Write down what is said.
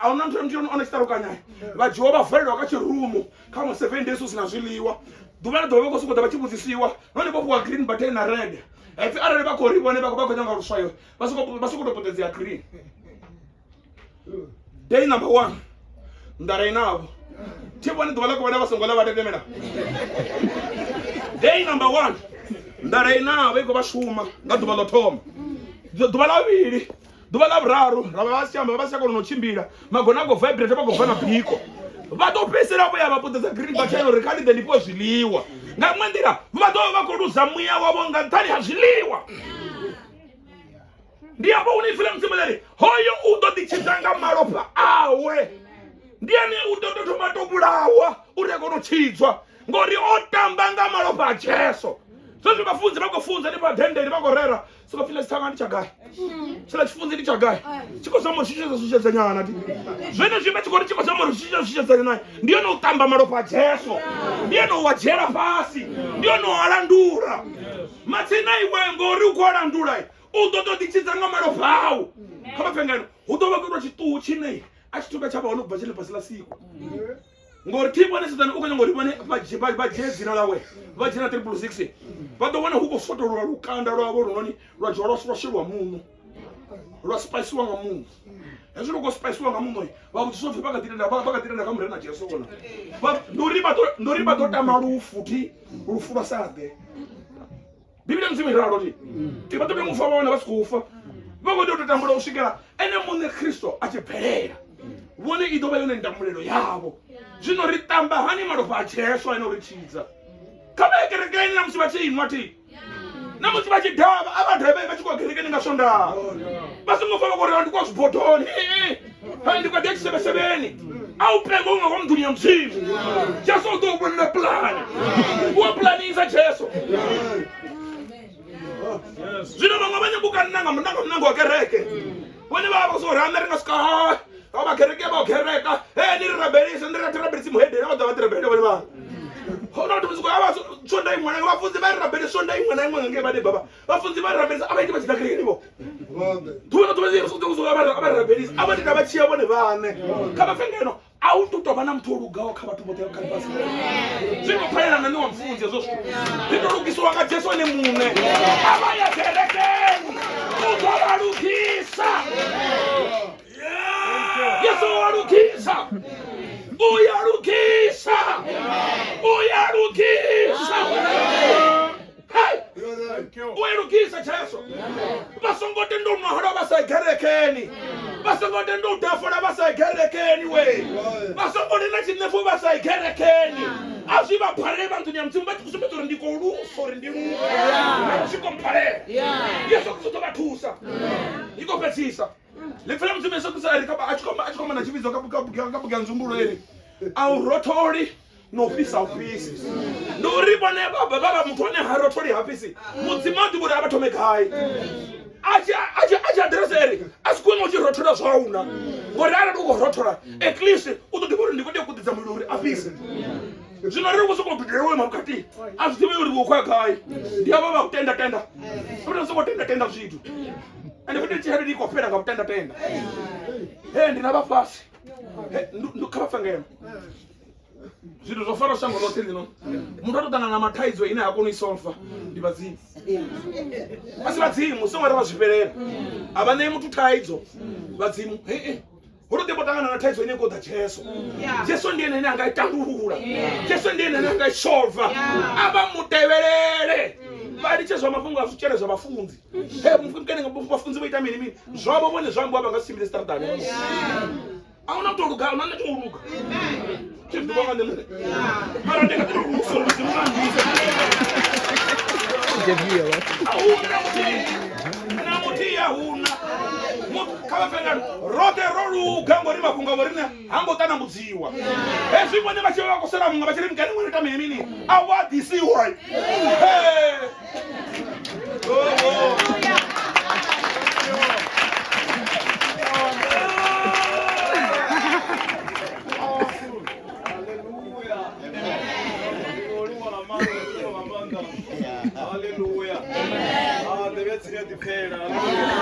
auna mtu onestaro kanya va Jehova vhalelwa ka chirumu kama 7 days usina zwiḽiwa ḓuvha ḓo vha soko ḓa vha tshi vhudzisiwa none vho fhiwa green button na red epfi arali vha khou ri vhone vha khou nyanga luswayo vha soko to potedzea green. Day number 1 ndara inavo thi vhone ḓuvha ḽa kuvhela vha songo ḽa vha tetemela. Day number 1 ndara inavo i khou vha shuma nga ḓuvha ḽo thoma. Ḓuvha ḽa vhuvhili ḓuvha ḽa vhuraru ra vha si amba vha si kona u tshimbila magona go vibrate vha khou bva na biko vha ḓo fhedzisela vho ya vha potedza green button uri kha ndi ḓe ndi fhiwe zwiḽiwa nga iṅwe nḓila vha ḓo vha khou luza muya wavho nga nṱhani ha zwiḽiwa. Ndi hafho hune Film Simulary hoyo u ḓo ḓitshidza nga malofha awe ndi ane u ḓo tou thoma to vhulawa uri a kone u tshidzwa ngori o tamba nga malofha a Jesu. Zwezwi vhafunzi vha khou funza ndi vha dendeni vha khou rera soko fila sithanga ndi tsha gai sila tshifunzi ndi tsha gai tshi khou zama u shushedza nyana ti zwene zwi vha tshi khou ri tshi khou zama u shushedza naye ndi yone u tamba malofha a Jesu ndi yone u wa dzhiela fhasi ndi yone u alandula matsina iwe ngori u khou alandula u ḓo ḓo ḓitshidza nga malofha awu kha vha pfe ngeno hu ḓo vha khou itwa tshiṱuhu tshine a tshi thuka tsha vha hone u bva tshi ḽifhasi ḽa siku ngori thi vhone sedzani u khou nyanga uri vhone vha dzhie dzina ḽawe vha dzhena 666 vha ḓo vhona hu khou fotolwa lukanda lwavho lunoni lwa dzhiwa lwa sheliwa muṋo lwa spiciwa nga muṋo hezwi lu khou spiciwa nga muṋo vha vhudzisa upfhi vha kha ḓi tenda kha mure na Jesu vhona ndi uri vha ḓo tama lufu lwa saḓe Biblia nzima iralo ti vha ḓo tea mufa vha vha si khou fa vha khou tea u tou tambula u swikela ene muṋe Kristo a tshi bvelela vhone i ḓo vha yone ndamulelo yavho. Zwino ri tamba hani malofha a Jesu ane uri tshidza kha vha kerekeni na musi vha tshi inwa ti na musi vha tshi dava a vha davhe vha tshi khou kerekeni nga swondaha vha songo fa vha khou ri ndi kwa zwibodoni ha ndi kwa dzhisebesebeni a u penga unga kwa mduni ya mzimu Jesu u ḓo vhona plan u planisa Jesu. Zwino vhaṅwe vha nyabuka nanga wa kereke vhone vha vha so rana ri nga ska ba kereke ba kereka ni rabelisa ndi rabelisa muhedela vha ḓa vha rabelisa vhone vha hono ndo muziko aba sonda imwe nga vhafunzi vha rabelisa sonda imwe na imwe ngeke vha de baba vhafunzi vha rabelisa aba ndi vha tshita kereke nibo thuno to vha so aba rabelisa aba ndi vha tshiya vhone vhane kha vha fengeno a u to vha na muthu olugaho kha vhathu vhoṱhe kha basi zwino phaela na niwa mfunzi ezwo zwithu ndi to lugiswa nga Jesu ane muṋe aba ya kerekeni u ḓo vha lugisa Yesu walukisa uyalukisa uyalukisa uyalukisa Jesu basongote ndo mahalo basagerekeni basongote ndo dafona basagerekeni we basongote na chinefu basagerekeni aziba phale bantu nya mtsimu bathi kusubetsa uri ndiko luso uri ndi lu sikompale Yesu kuzoto bathusa iko petsisa le Film Simulary sokusala kapa achikoma na chivizo kabuga nzumbulo eri au rotori no fisa ofisi nduri bone baba muthu ane ha rotori hafisi mudzimati buri abathome khai acha address eri asikwenga uchi rotora zwauna ngori ara uko rotora at least utodibori ndikode kudidza mulori afisi zvino riri kusoko bhidewe mukati azvitive uri ukwa khai ndiavo va kutenda kuti soko tenda zvithu ande kuti chihari ndiko pera ngakutenda ndina vafasi ndikhavafangena zvithu zvofara shango rose ndino munhu atotanga na mataidzo ine hakoni isolva ndi vadzimu asi vadzimu somwari vazviperera havanei mutu taidzo vadzimu urotebotangana na taidzo ine kodha Jesu Jesu ndiye nene angaitandurura Jesu ndiye nene angaisolva ava muteverere valiche zvamafungo azvichere zvavafunzi mukene vafunzi voita mini zvavo vone zvambo ava ngasimbire staradani auna kutoluka unane touluka chivdivanga nemene mara ndekatiruso ruzimuandise namuti yahuna kavafengano rote roluga ngori mafunga vorine hambotana mudziwa ezvivone vachiva vakosera mumwe vachiri mukani mweneta mini awadhisiwa